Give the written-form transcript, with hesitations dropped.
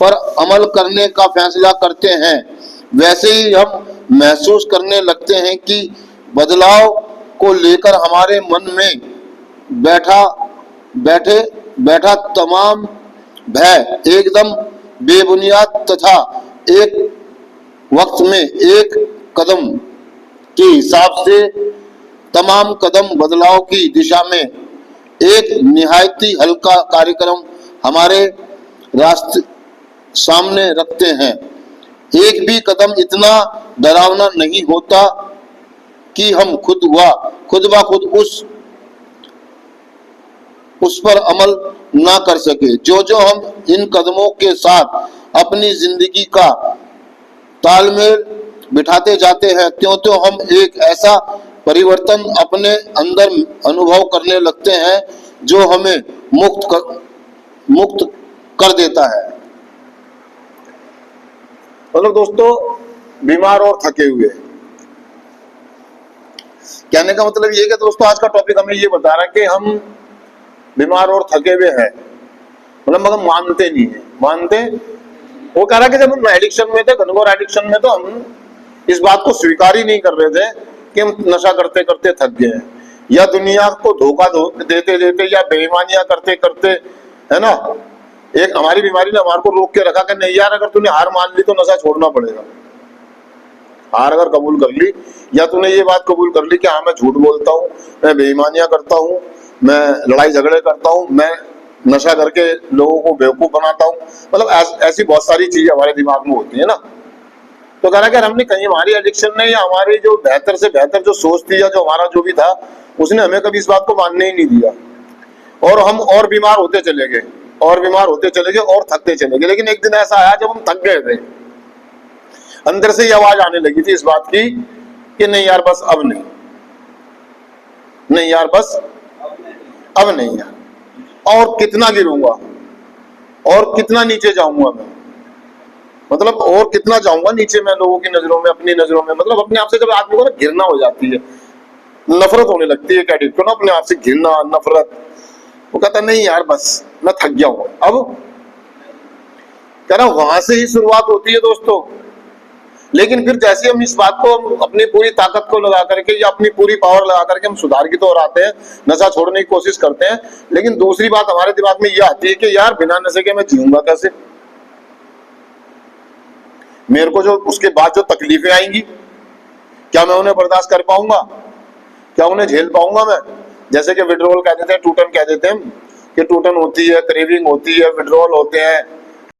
पर अमल करने का फैसला करते हैं, वैसे ही हम महसूस करने लगते हैं कि बदलाव को लेकर हमारे मन में बैठा तमाम भय एकदम बेबुनियाद तथा एक वक्त में एक कदम के हिसाब से तमाम कदम बदलाव की दिशा में एक निहायती हल्का कार्यक्रम हमारे रास्ते सामने रखते हैं। एक भी कदम इतना डरावना नहीं होता कि हम खुद ब खुद उस पर अमल ना कर सके। जो हम इन कदमों के साथ अपनी जिंदगी का तालमेल बिठाते जाते हैं, त्यों हम एक ऐसा परिवर्तन अपने अंदर अनुभव करने लगते हैं जो हमें मुक्त कर देता है। मतलब दोस्तों, बीमार और थके हुए, कहने का मतलब ये कि दोस्तों आज का टॉपिक हमें ये बता रहा है कि हम बीमार और थके हुए हैं, मतलब मगर मानते नहीं है। वो कह रहा है कि जब हम एडिक्शन में थे, घनघोर एडिक्शन में, तो हम इस बात को स्वीकार ही नहीं कर रहे थे कि हम नशा करते करते थक गए हैं, या दुनिया को धोखा देते देते या बेईमानियां करते करते, है ना। एक हमारी बीमारी ने हमारे को रोक के रखा कि नहीं यार, अगर तूने हार मान ली तो नशा छोड़ना पड़ेगा। हार अगर कबूल कर ली, या तूने ये बात कबूल कर ली कि हाँ मैं झूठ बोलता हूँ, मैं बेईमानियां करता हूँ, मैं लड़ाई झगड़े करता हूँ, मैं नशा करके लोगों को बेवकूफ बनाता हूँ, मतलब ऐसी बहुत सारी चीजें हमारे दिमाग में होती है ना। तो कह रहा कि हमने कहीं हमारी एडिक्शन ने या हमारी जो बेहतर से बेहतर जो सोच थी या जो हमारा जो भी था, उसने हमें कभी इस बात को मानने ही नहीं दिया, और हम और बीमार होते चले गए और थकते चले गए। लेकिन एक दिन ऐसा आया जब हम थक गए थे, अंदर से ये आवाज आने लगी थी इस बात की कि नहीं यार बस अब नहीं, नहीं यार बस अब नहीं यार, और कितना गिरूंगा और कितना नीचे जाऊंगा मैं, मतलब और कितना जाऊंगा नीचे मैं लोगों की नजरों में, अपनी नजरों में, मतलब अपने आप से जब आदमी को ना घिरना हो जाती है, नफरत होने लगती है एक एडिक्ट को ना, अपने आप से घिरना, नफरत। वो कहता नहीं यार बस मैं थक गया हूं अब। कह रहा वहां से ही शुरुआत होती है दोस्तों। लेकिन फिर जैसे हम इस बात को अपनी पूरी ताकत को लगा करके या अपनी पूरी पावर लगा करके हम सुधार की ओर आते हैं, नशा छोड़ने की कोशिश करते हैं, लेकिन दूसरी बात हमारे दिमाग में यह आती है कि यार बिना नशे के मैं जीऊंगा कैसे, मेरे को जो उसके बाद जो तकलीफें आएंगी, क्या मैं उन्हें बर्दाश्त कर पाऊंगा, क्या उन्हें झेल पाऊंगा मैं। जैसे कि विड्रॉल कह देते हैं, टूटन कह देते हैं कि टूटन होती है, क्रेविंग होती है, विड्रॉल होते हैं,